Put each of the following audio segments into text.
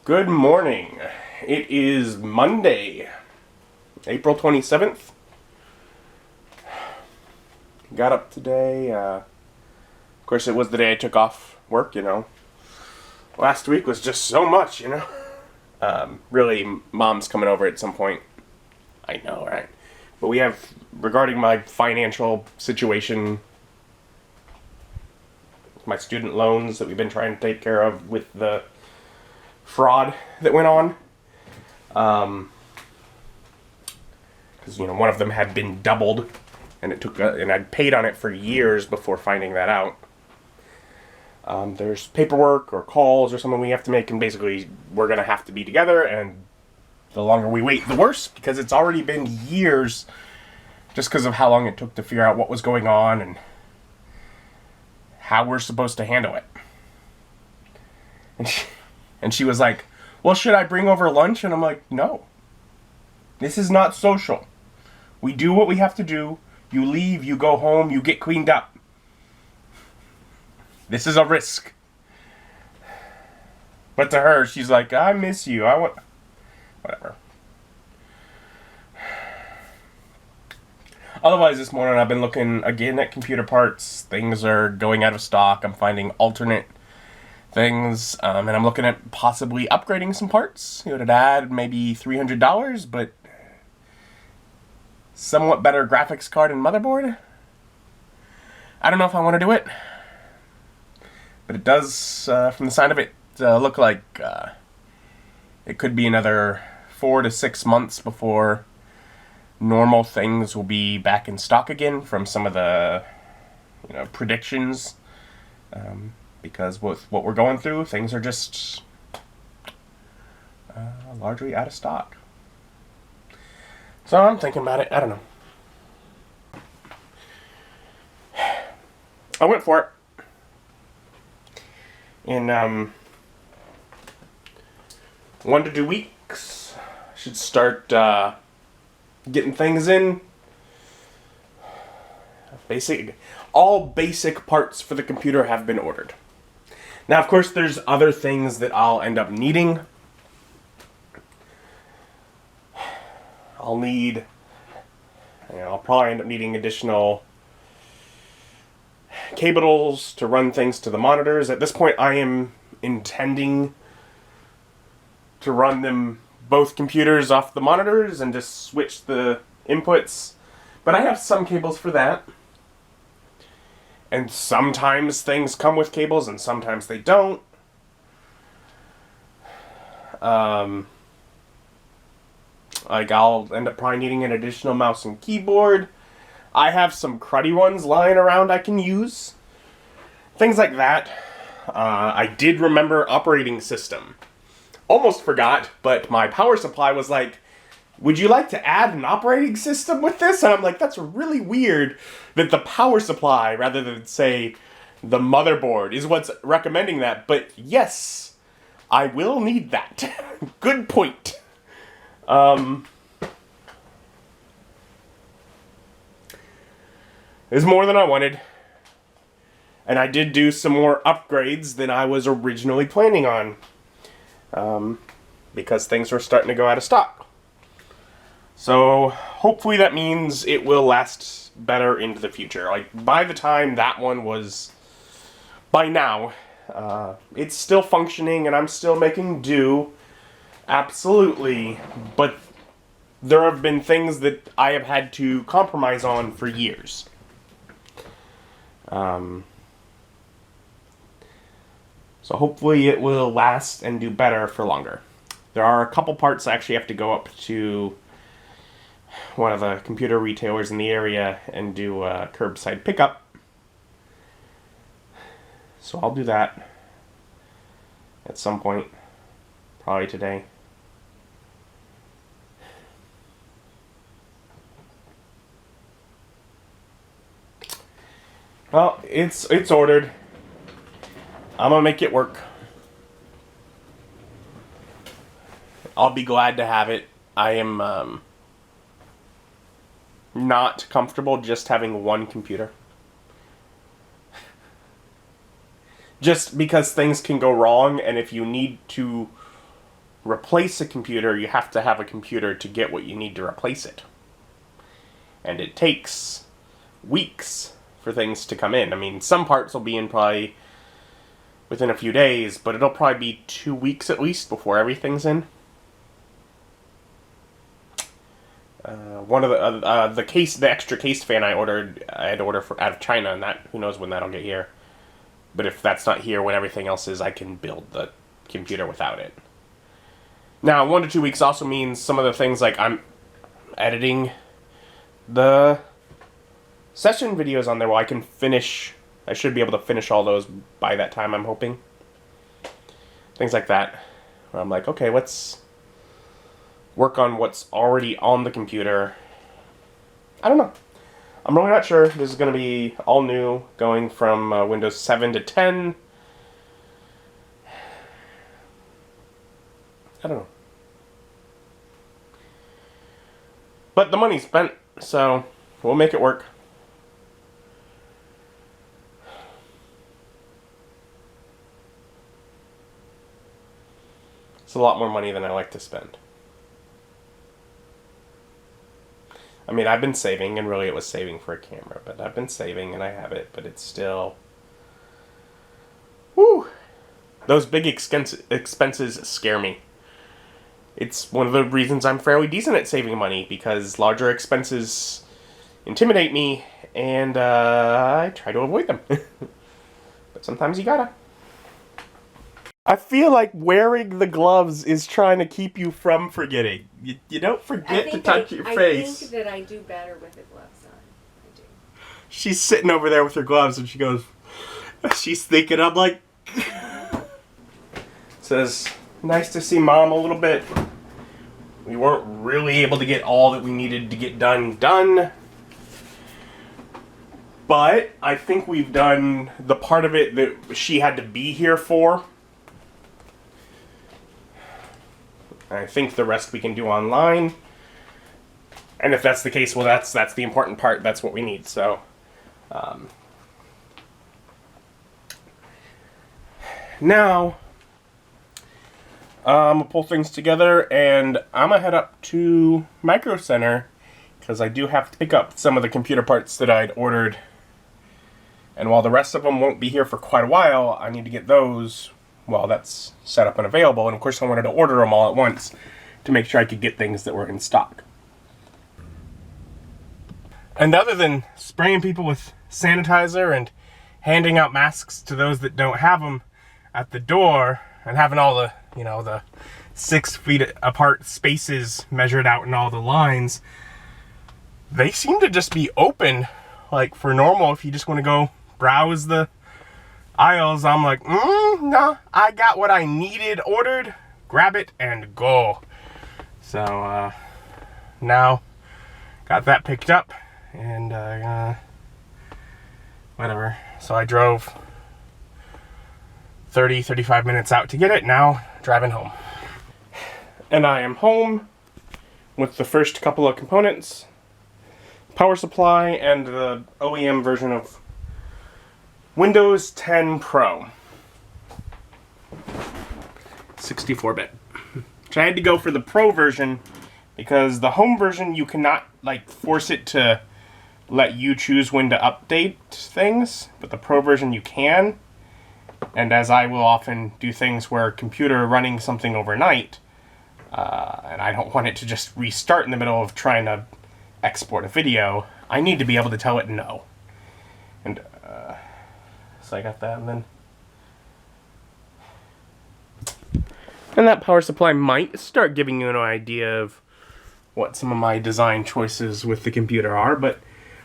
Good morning. It is Monday, April 27th. Got up today. Of course, it was the day I took off work. Last week was just so much. Really, Mom's coming over at some point. I know, right? But we have, regarding my financial situation, my student loans that we've been trying to take care of with the fraud that went on. Because one of them had been doubled, and and I'd paid on it for years before finding that out. There's paperwork or calls or something we have to make, and basically we're gonna have to be together. And the longer we wait, the worse, because it's already been years, just because of how long it took to figure out what was going on and how we're supposed to handle it. And she was like, well, should I bring over lunch? And I'm like, no. This is not social. We do what we have to do. You leave, you go home, you get cleaned up. This is a risk. But to her, she's like, I miss you. Whatever. Otherwise, this morning I've been looking again at computer parts. Things are going out of stock. I'm finding alternate things, and I'm looking at possibly upgrading some parts. It would add maybe $300, but somewhat better graphics card and motherboard. I don't know if I want to do it, but it does, from the sign of it, look like it could be another 4 to 6 months before normal things will be back in stock again from some of the predictions. Because with what we're going through, things are just largely out of stock. So I'm thinking about it. I don't know. I went for it. In 1 to 2 weeks, I should start getting things in. All basic parts for the computer have been ordered. Now, of course, there's other things that I'll end up needing. I'll probably end up needing additional cables to run things to the monitors. At this point, I am intending to run both computers off the monitors and just switch the inputs. But I have some cables for that. And sometimes things come with cables and sometimes they don't. I'll end up probably needing an additional mouse and keyboard. I have some cruddy ones lying around I can use. Things like that. I did remember operating system. Almost forgot, but my power supply was like, would you like to add an operating system with this? And I'm like, that's really weird that the power supply, rather than, say, the motherboard, is what's recommending that. But yes, I will need that. Good point. It's more than I wanted. And I did do some more upgrades than I was originally planning on. Because things were starting to go out of stock. So hopefully that means it will last better into the future. Like, by the time that one was, by now, it's still functioning and I'm still making do. Absolutely. But there have been things that I have had to compromise on for years. So hopefully it will last and do better for longer. There are a couple parts I actually have to go up to one of the computer retailers in the area and do a curbside pickup. So I'll do that at some point, probably today. Well, it's ordered. I'm gonna make it work. I'll be glad to have it. I am not comfortable just having one computer. Just because things can go wrong, and if you need to replace a computer, you have to have a computer to get what you need to replace it. And it takes weeks for things to come in. I mean, some parts will be in probably within a few days, but it'll probably be 2 weeks at least before everything's in. One of the extra case fan I had ordered out of China, and that, who knows when that'll get here. But if that's not here when everything else is, I can build the computer without it. Now, 1 to 2 weeks also means some of the things, like I'm editing the session videos on there. Well, I should be able to finish all those by that time, I'm hoping. Things like that. Where I'm like, okay, let's work on what's already on the computer. I don't know. I'm really not sure. This is going to be all new, going from Windows 7 to 10. I don't know. But the money's spent, so we'll make it work. It's a lot more money than I like to spend. I mean, I've been saving, and really it was saving for a camera, but I've been saving and I have it, but it's still... Woo! Those big expenses scare me. It's one of the reasons I'm fairly decent at saving money, because larger expenses intimidate me, and I try to avoid them. But sometimes you gotta. I feel like wearing the gloves is trying to keep you from forgetting. You don't forget to touch your face. I think that I do better with the gloves on. I do. She's sitting over there with her gloves, and she goes, she's thinking, I'm like... Says, nice to see Mom a little bit. We weren't really able to get all that we needed to get done. But I think we've done the part of it that she had to be here for. I think the rest we can do online. And if that's the case, well, that's the important part. That's what we need. So, now, I'm going to pull things together, and I'm going to head up to Micro Center, because I do have to pick up some of the computer parts that I'd ordered. And while the rest of them won't be here for quite a while, I need to get those while that's set up and available. And of course I wanted to order them all at once to make sure I could get things that were in stock. And other than spraying people with sanitizer and handing out masks to those that don't have them at the door, and having all the, the 6 feet apart spaces measured out in all the lines, they seem to just be open, like for normal. If you just want to go browse the aisles, I'm like, no, I got what I needed ordered, grab it and go. So now got that picked up, and whatever. So I drove 35 minutes out to get it. Now driving home, and I am home with the first couple of components: power supply and the OEM version of Windows 10 Pro 64-bit. Which I had to go for the Pro version because the home version, you cannot force it to let you choose when to update things, but the Pro version you can. And as I will often do things where a computer running something overnight, and I don't want it to just restart in the middle of trying to export a video, I need to be able to tell it no. And so I got that, and that power supply might start giving you an idea of what some of my design choices with the computer are, but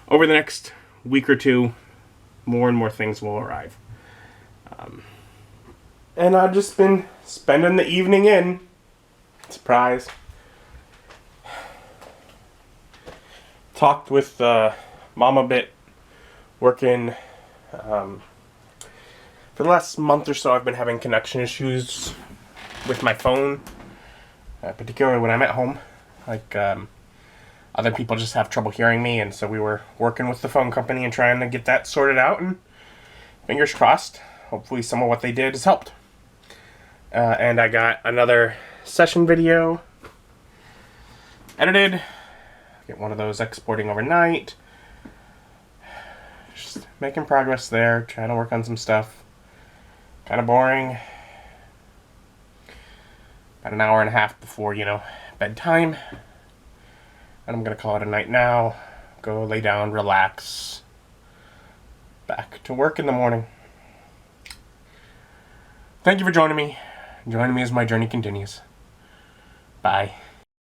over the next week or two, more and more things will arrive. And I've just been spending the evening in. Surprise. Talked with Mom a bit, working. For the last month or so, I've been having connection issues with my phone, particularly when I'm at home. Other people just have trouble hearing me, and so we were working with the phone company and trying to get that sorted out, and fingers crossed, hopefully some of what they did has helped. And I got another session video edited. Get one of those exporting overnight. Just making progress there, trying to work on some stuff. Kind of boring. About an hour and a half before, bedtime. And I'm gonna call it a night now. Go lay down, relax. Back to work in the morning. Thank you for joining me. Join me as my journey continues. Bye.